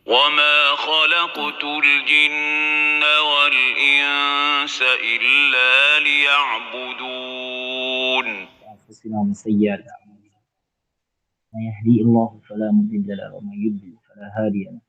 وما خلقت الجن والإنس إلا ليعبدون. أنفسنا ومن سيئات أعمالنا من يهدي الله فلا مضل له ومن يضلل فلا هادي له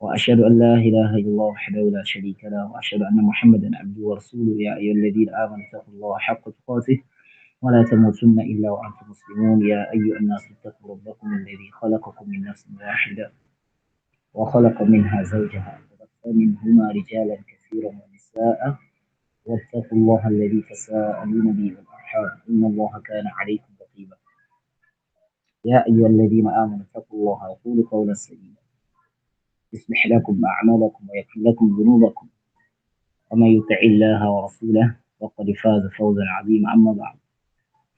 وأشهد أن لا إله إلا الله وحده لا شريك له وأشهد أن محمدا عبده ورسوله يا أيها الذين آمنوا اتقوا الله حق تقاته ولا تموتن إلا وأنتم مسلمون يا أيها الناس اتقوا ربكم الذي خلقكم من نفس واحدة وخلق منها زوجها وبث منهما رجالا كثيرا ونساء واتقوا الله الذي تساءلون به والأرحام إن الله كان عليكم رقيبا يا أيها الذين آمنوا اتقوا الله وقولوا قولا سديدا يصلح لكم أعمالكم ويغفر لكم ذنوبكم ومن يطع الله ورسوله فقد فاز فوزا عظيما أما بعد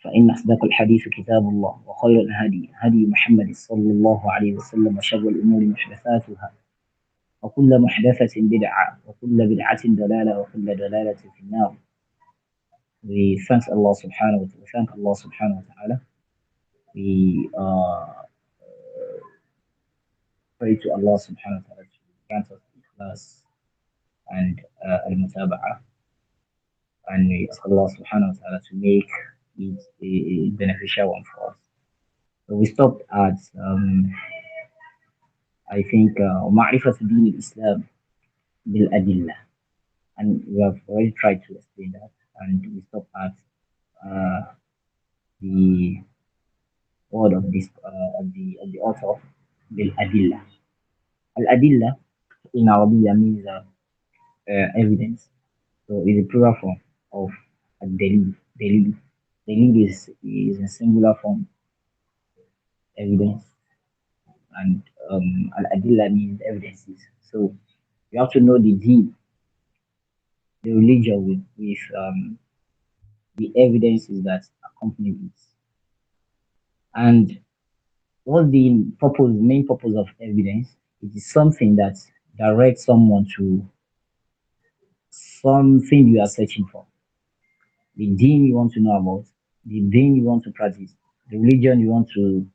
فإن أصدق الحديث كتاب الله وخير الهدي هدي محمد صلى الله عليه وسلم وشر الأمور محدثاتها وكل محدثة بدعة وكل بدعة ضلالة وكل ضلالة في النار. We thank Allah subhanahu wa ta'ala. We pray to Allah subhanahu wa ta'ala to grant us ikhlas and al-mutaba'ah, and we ask Allah subhanahu wa ta'ala to make it a beneficial one for us. So we stopped at I think معرفة دين الإسلام بالأدلة, and we have already tried to explain that, and we stopped at the word of this of the author بالأدلة. Al-Adilla in Arabic means evidence. So it's a plural form of a delil. Delil. Delil is a singular form, evidence, and al-adilla means evidences. So you have to know the deed, the religion with the evidences that accompany it. And what's the main purpose of evidence? It is something that directs someone to something you are searching for, the deen you want to know about, the deen you want to practice, the religion you want to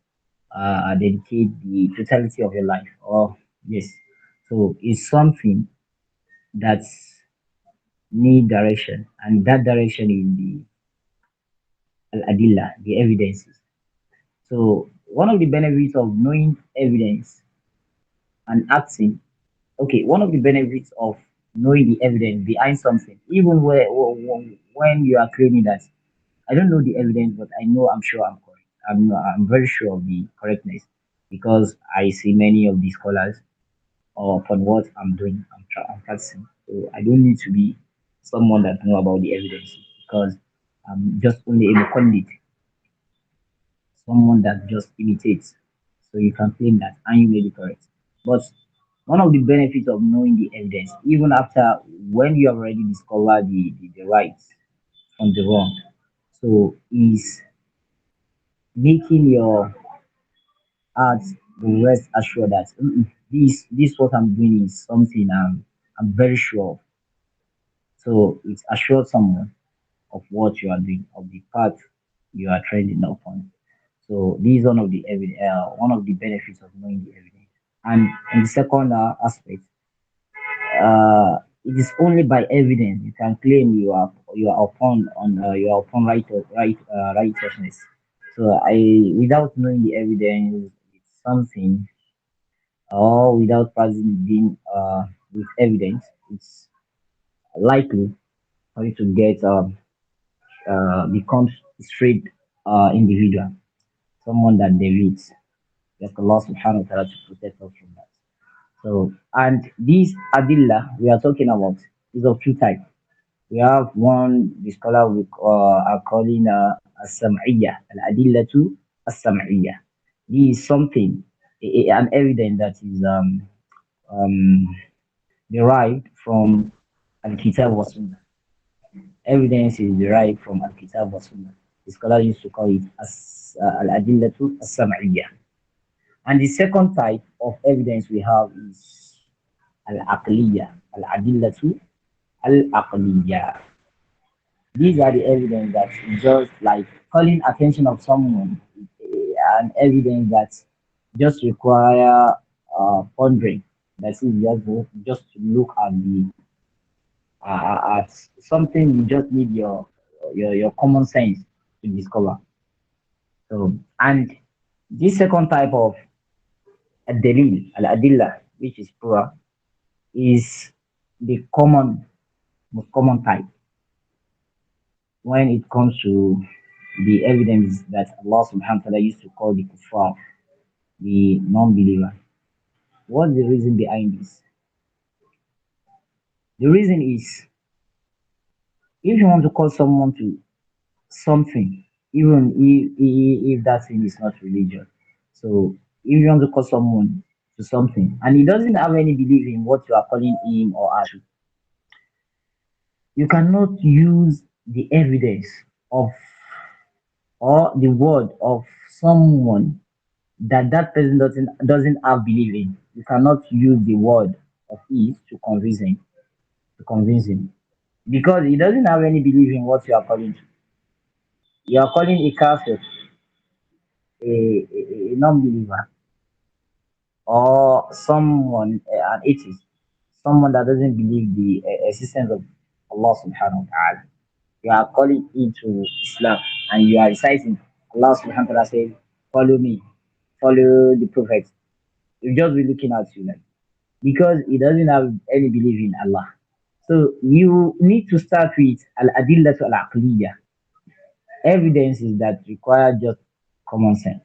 dedicate the totality of your life. Or yes, so it's something that need direction, and that direction is the al-adilla, the evidences. So one of the benefits of knowing evidence and acting, okay, one of the benefits of knowing the evidence behind something, even when you are claiming that I don't know the evidence, but I know I'm sure I'm correct. I'm very sure of the correctness because I see many of these scholars upon what I'm doing. I'm practicing. So I don't need to be someone that know about the evidence because I'm just only a conduit, someone that just imitates. So you can claim that and you may be correct. But one of the benefits of knowing the evidence, even after when you have already discovered the right from the wrong, so is making your heart rest assured that this what I'm doing is something I'm very sure of. So it assures someone of what you are doing, of the path you are treading upon. So this is one of the benefits of knowing the evidence. And the second aspect, it is only by evidence you can claim you are upon righteousness. So I without knowing the evidence, it's something, or without being with evidence, it's likely for you to get become straight individual, someone that deviates. Like Allah subhanahu wa ta'ala to protect us from that. So, and these adilla we are talking about is of two types. We have one, the scholar we are calling as-sam'iyya, al-adillatu as-sam'iyya. This is something, an evidence that is um, derived from al-kitab wa sunnah. Evidence is derived from al-kitab wa sunnah. The scholar used to call it as al-adillatu as-sam'iyya. And the second type of evidence we have is al-aqliyya, al-adillatu al-aqliyya. These are the evidence that just like calling attention of someone, an evidence that just require pondering. That is just to look at the at something you just need your common sense to discover. So, and this second type of الدليل الأدلة which is plural is the most common type when it comes to the evidence that Allah subhanahu wa ta'ala used to call the kuffar, the non-believer. What's the reason behind this? The reason is if you want to call someone to something, even if that thing is not religious. So if you want to call someone to something and he doesn't have any belief in what you are calling him or her to, you cannot use the evidence of or the word of someone that that person doesn't have belief in. You cannot use the word of his to convince him because he doesn't have any belief in what you are calling to. You are calling a kafir a non-believer or someone an atheist, someone that doesn't believe the existence of Allah subhanahu wa ta'ala. You are calling into Islam and you are reciting Allah subhanahu wa ta'ala says, follow me, follow the prophet. He'll just be looking at you like because he doesn't have any belief in Allah. So you need to start with al adillatu al aqliyah, evidences that require just common sense.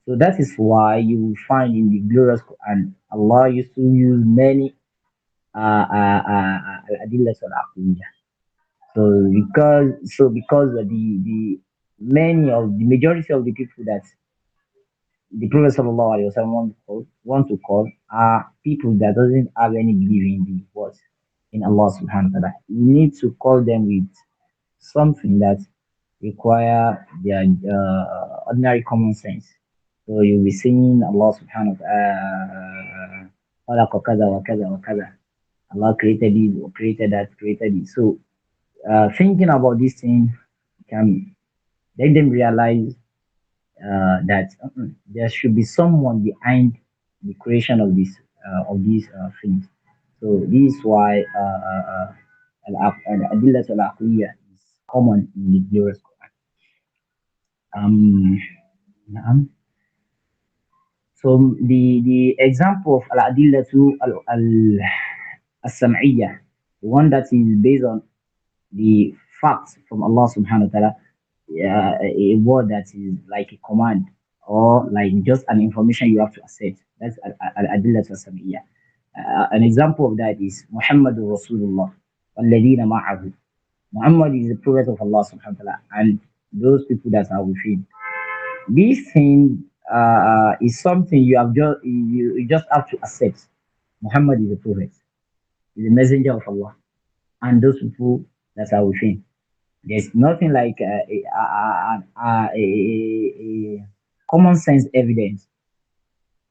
So that is why you will find in the glorious Quran, Allah used to use many al-adillah al-aqliyah. So because the many of the majority of the people that the Prophet sallallahu alaihi wasallam want to call are people that doesn't have any belief in the what in Allah subhanahu wa ta'ala. You need to call them with something that require their ordinary common sense. So you'll be singing Allah subhanahu wa ta'ala, خلق كذا وكذا وكذا. Allah created this, or created that, created it. So thinking about this thing can let them realize that there should be someone behind the creation of these things. So this is why al-adillah al-aqliyah is common in the glorious Quran. نعم. So the example of al-adillatu al-sam'iyah, the one that is based on the facts from Allah subhanahu wa ta'ala, a word that is like a command or like just an information you have to accept. That's al-adillatu al-sam'iyah. An example of that is Muhammadur Rasulullah والذين معه. Muhammad is the prophet of Allah subhanahu wa ta'ala and those people that are with him. This thing is something you just have to accept. Muhammad is a prophet, is a messenger of Allah, and those people that are with him. There's nothing like a common sense evidence.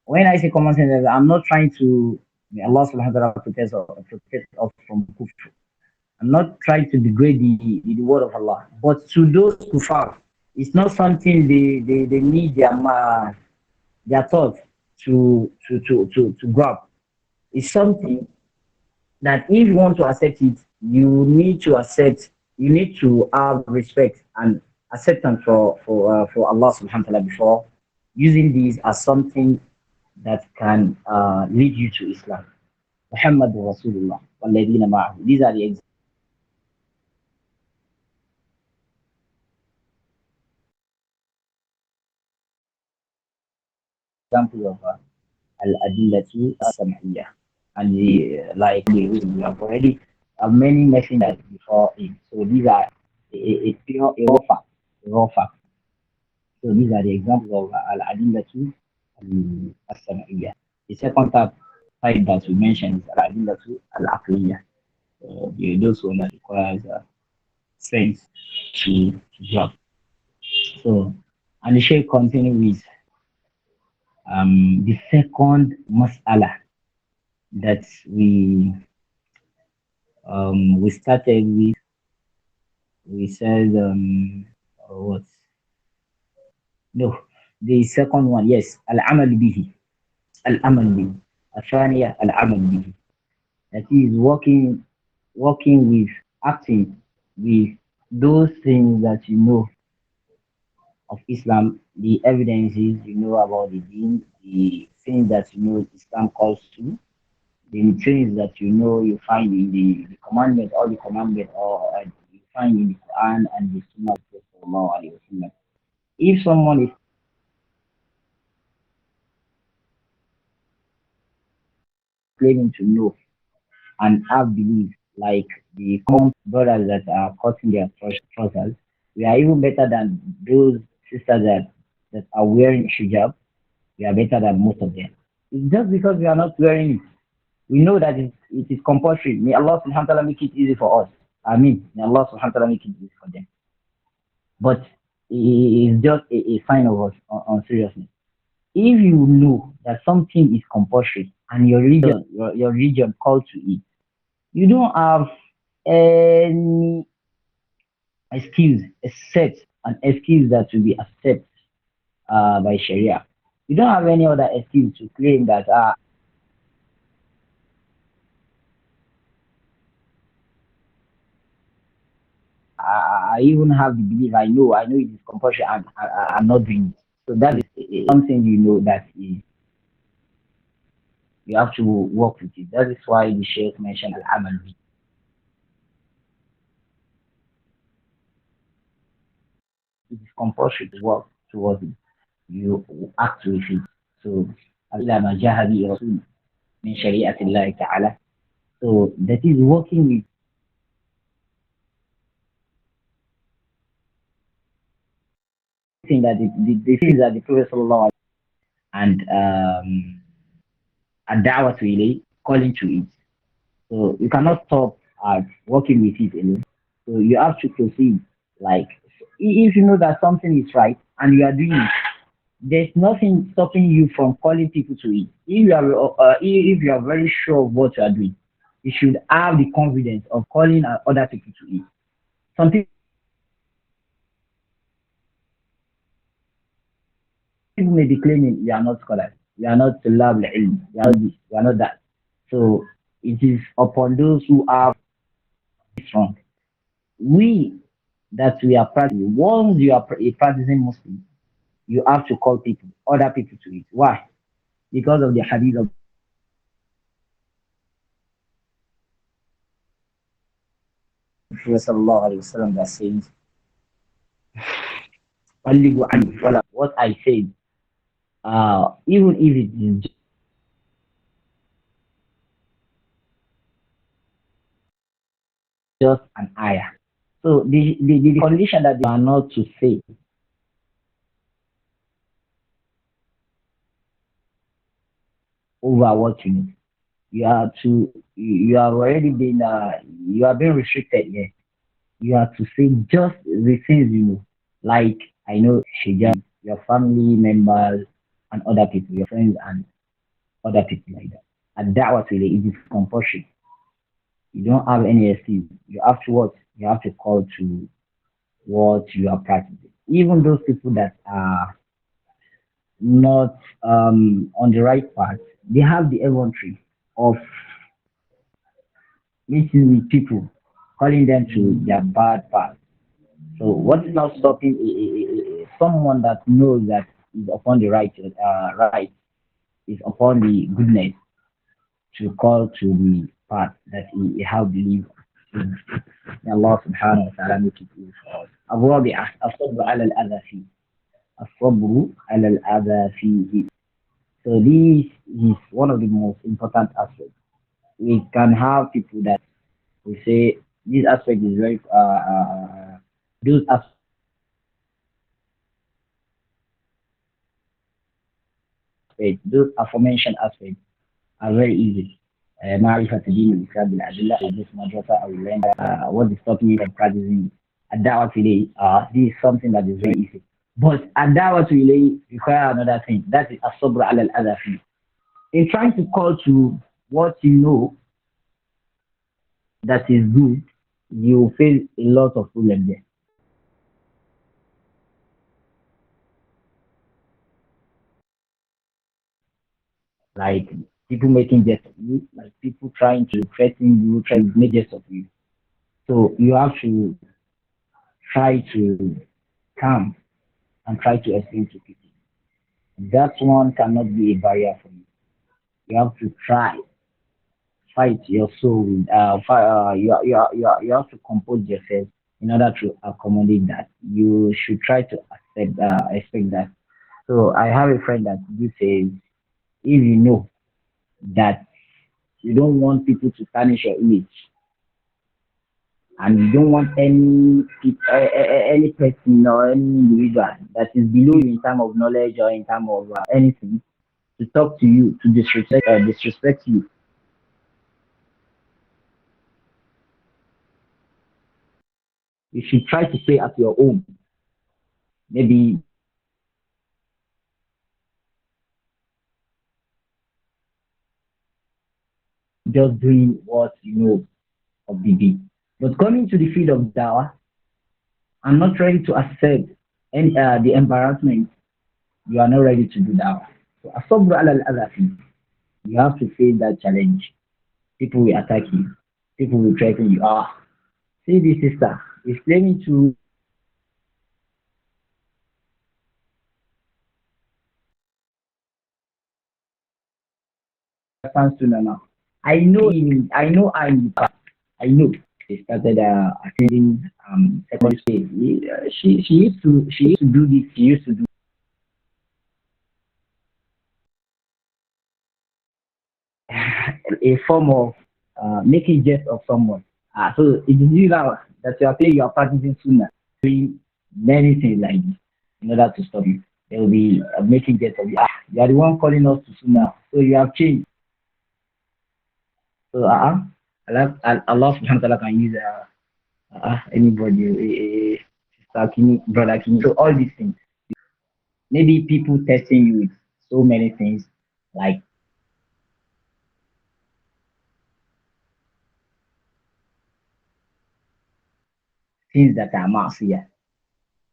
When I say common sense, evidence, I'm not trying to may Allah subhanahu wa ta'ala protect us from kufr. I'm not trying to degrade the word of Allah, but to those who far, it's not something they need their thought to grab. It's something that if you want to accept it, you need to have respect and acceptance for Allah subhanahu wa ta'ala before using these as something that can lead you to Islam. Muhammad Rasulullah. والذين معه. These are the examples of al-adillatu as-sam'iyah. And like we have already many mentioned that before it. So these are a pure a raw fact. A raw fact. So these are the examples of al-adillatu as-sam'iyah. The second type that we mentioned is al-adillatu al-aqliyah. Those one that requires sense to drop. So and the Sheikh continue with the second mas'ala that we started with. We said what? No, the second one, yes, al-amal bihi. Al-amal bihi. الثانية العمل به. That is working with, acting with those things that you know of Islam, the evidences you know about the deen, the things that you know Islam calls to, the things that you know you find in the commandment, or the commandment, or you find in the Quran and the Sunnah of the Prophet Sallallahu Alaihi Wasallam. If someone is claiming to know and have belief, like the common brothers that are cutting their trousers, we are even better than those sisters that are wearing hijab. We are better than most of them. It's just because we are not wearing it. We know that it is compulsory. May Allah subhanahu wa ta'ala make it easy for us. I mean, may Allah subhanahu wa ta'ala make it easy for them. But it is just a sign of us on seriousness. If you know that something is compulsory and your religion calls to it, you don't have any excuse except an excuse that will be accepted by Sharia. You don't have any other excuse to claim that I even have the belief. I know it is compulsory. I'm not doing it. So that is something you know that is you have to work with it. That is why the Sheikh mentioned al-amal. It is compulsory to work towards it. You act with it. So إلى ما جاء به رسول من شريعة الله تعالى. So that is working with thing that the things that the Prophet sallallahu alaihi and a da'wah to it, calling to it. So you cannot stop at working with it alone. So you have to proceed. Like if you know that something is right and you are doing it, there's nothing stopping you from calling people to it. If you are very sure of what you are doing, you should have the confidence of calling other people to it. Some people may be claiming you are not scholars, you are not lab ilm, you are not this, you are not that. So it is upon those who are strong. We that we are practicing. Once you are a practicing Muslim, you have to call people, other people to it. Why? Because of the hadith of Prophet sallallahu alaihi wasallam that says, "Ballighu anni wala." What I said, even if it is just an ayah. So the condition that you are not to say over what you know. You are to you have already been you have been restricted here. You have to say just the things you know. Like I know Shija, your family members and other people, your friends and other people like that. And that was really it is compulsory. You don't have any excuse. You have to what? You have to call to what you are practicing. Even those people that are not on the right path, they have the inventory of meeting with people, calling them to their bad path. So what is now stopping someone that knows that is upon the right, is upon the goodness to call to the path that he have believed in. May Allah subhanahu wa ta'ala make it easy for us. الرابعة الصبر على الأذى فيه. الصبر على الأذى فيه. So this is one of the most important aspects. We can have people that we say this aspect is very those aspects, those aforementioned aspects are very easy. معرفة دين الإسلام بالأدلة this madrasa I will learn what is stopping me from practicing الدعوة إليه this is something that is very easy but الدعوة إليه require another thing that is الصبر على الأذى فيه. In trying to call to what you know that is good you face a lot of problems there, like people making jest of you, like people trying to threaten you, try to make jest of you. So you have to try to calm and try to explain to people. That one cannot be a barrier for you. You have to try, fight your soul. You have to compose yourself in order to accommodate that. You should try to expect that. So I have a friend that do says, if you know that you don't want people to tarnish your image, and you don't want any person or any individual that is below you in terms of knowledge or in terms of anything to talk to you to disrespect you. You should try to stay at your home. Maybe just doing what you know of the day. But coming to the field of dawah, I'm not ready to accept the embarrassment. You are not ready to do dawah. So asabru ala al-adha. You have to face that challenge. People will attack you. People will threaten you. Ah, see this sister is claiming to fans to now. I know I'm the past. I know. She started attending secondary school. She used to do this. She used to do a form of making jest of someone. So it is you now that you are saying you are practicing sooner, doing many things like this in order to stop you. They will be making jest of you. You are the one calling us to sooner. So you have changed. So Allah subhanahu wa ta'ala can use anybody, sister Kini, brother Kini. So all these things. Maybe people testing you with so many things, like things that are mafia,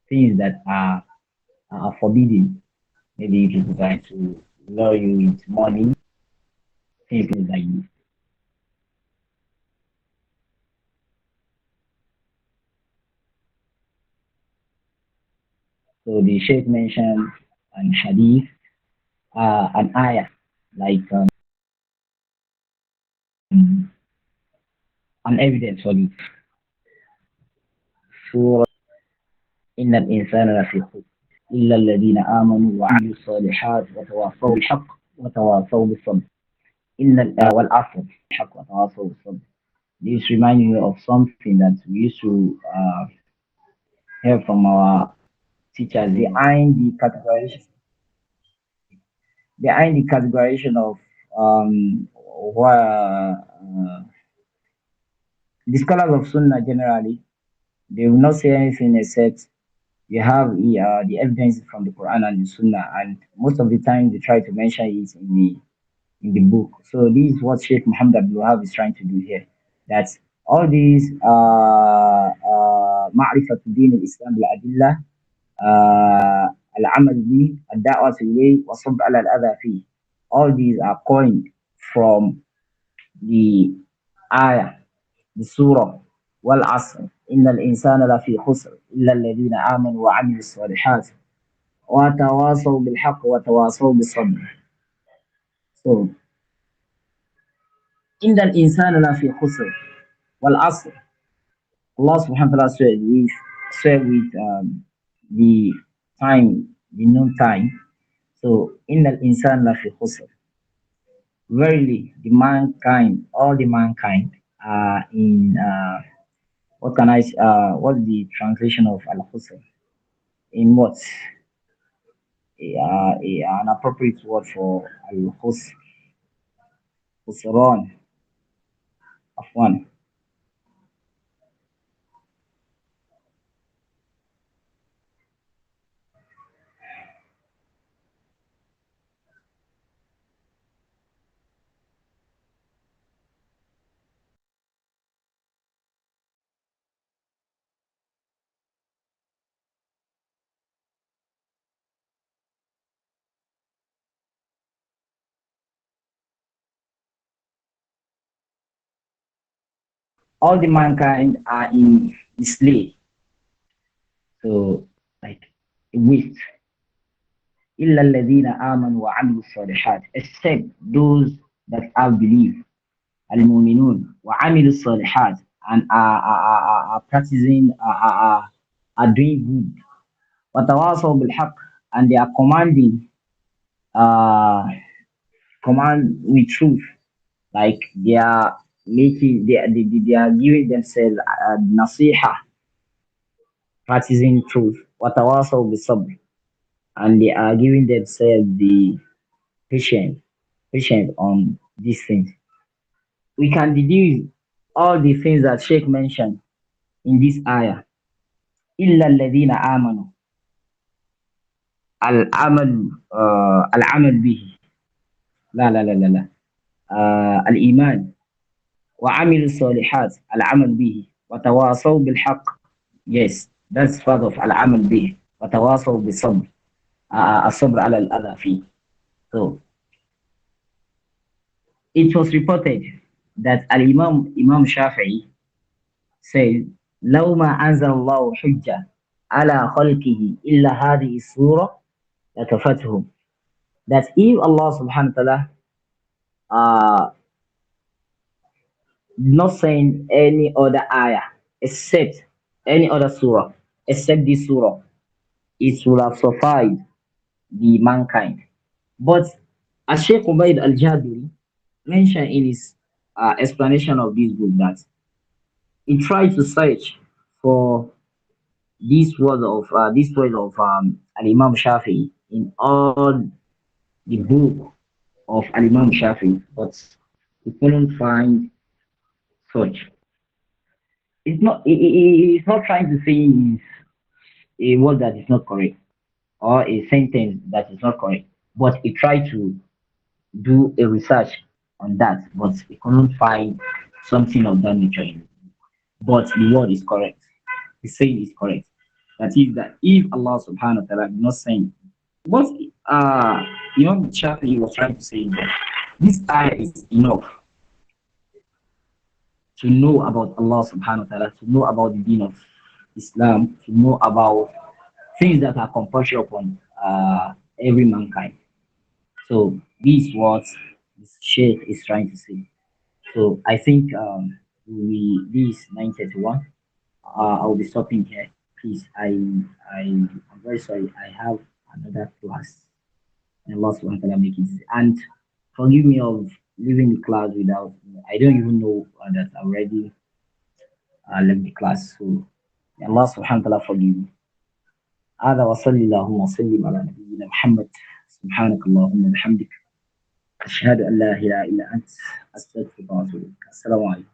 things that are forbidden. Maybe people trying to lure you with money, things like this. So the Sheikh mentioned an hadith, an ayah, like an evidence for this. So إن الإنسان لفي خسر إلا الذين آمنوا وعملوا الصالحات وتواصوا بالحق وتواصوا بالصبر والعصر الحق وتواصوا بالصبر. This reminds me of something that we used to hear from our teachers behind the categorization of what the scholars of Sunnah generally, they will not say anything except you have the evidence from the Quran and the Sunnah, and most of the time they try to mention it in the book. So this is what Sheikh Muhammad Abdul Wahab is trying to do here. That all these معرفة دين الإسلام بالأدلة العمل به الدعوة إليه والصبر على الأذى فيه. All these are coined from the ayah, the surah, والعصر إن الإنسان لفي خسر إلا الذين آمنوا وعملوا الصالحات وتواصوا بالحق وتواصوا بالصبر. So إن الإنسان لفي خسر والعصر. Allah subhanahu wa ta'ala swear with the time, the noon time. So in the insan lafi khusr. Verily the mankind, all the mankind are in what's the translation of al khusr? In what? An appropriate word for al khusr, khusran of one. all the mankind are in slave. So like a waste. إلا الذين آمنوا وعملوا الصالحات, except those that have believed, المؤمنون وعملوا الصالحات, and are practicing, are doing good. وتواصوا بالحق, and they are uh, command with truth, like they are making, they are giving themselves nasiha, practicing truth. وتواصوا بالصبر, and they are giving themselves the patient on these things. We can deduce all the things that Sheikh mentioned in this ayah. إلا الذين آمنوا, العمل العمل به, لا الإيمان, وعملوا الصالحات العمل به, وتواصوا بالحق. Yes, that's part of العمل به, وتواصوا بالصبر, الصبر على الأذى فيه. So it was reported that Imam Shafi'i said, لو ما أنزل الله حجة على خلقه إلا هذه السورة لكفتهم. That if Allah subhanahu wa ta'ala uh, not saying any other ayah except any other surah except this surah, it will have sufficed the mankind. But as Sheikh Ubaid al-Jaduri mentioned in his explanation of this book, that he tried to search for this word of Al Imam Shafi in all the book of Al Imam Shafi, but he couldn't find such. It's not trying to say is a word that is not correct or a sentence that is not correct, but he tried to do a research on that, but he couldn't find something of that nature in it. But the word is correct. The saying is correct. That is, that if Allah subhanahu wa ta'ala did not send what Imam Shafi was trying to say is that this ayah is enough to know about Allah subhanahu wa ta'ala, to know about the deen of Islam, to know about things that are compulsory upon every mankind. So this is what the Sheikh is trying to say. So I think this 9:31. I'll be stopping here. Please, I'm very sorry. I have another class, and Allah subhanahu wa ta'ala make it easy. And forgive me of leaving the class without. I don't even know that I already left the class. So may Allah subhanahu wa ta'ala forgive me. هذا وصلى اللهم وسلم على نبينا محمد. سبحانك اللهم وبحمدك أشهد أن لا إله إلا أنت أستغفرك وأتوب إليك. السلام عليكم.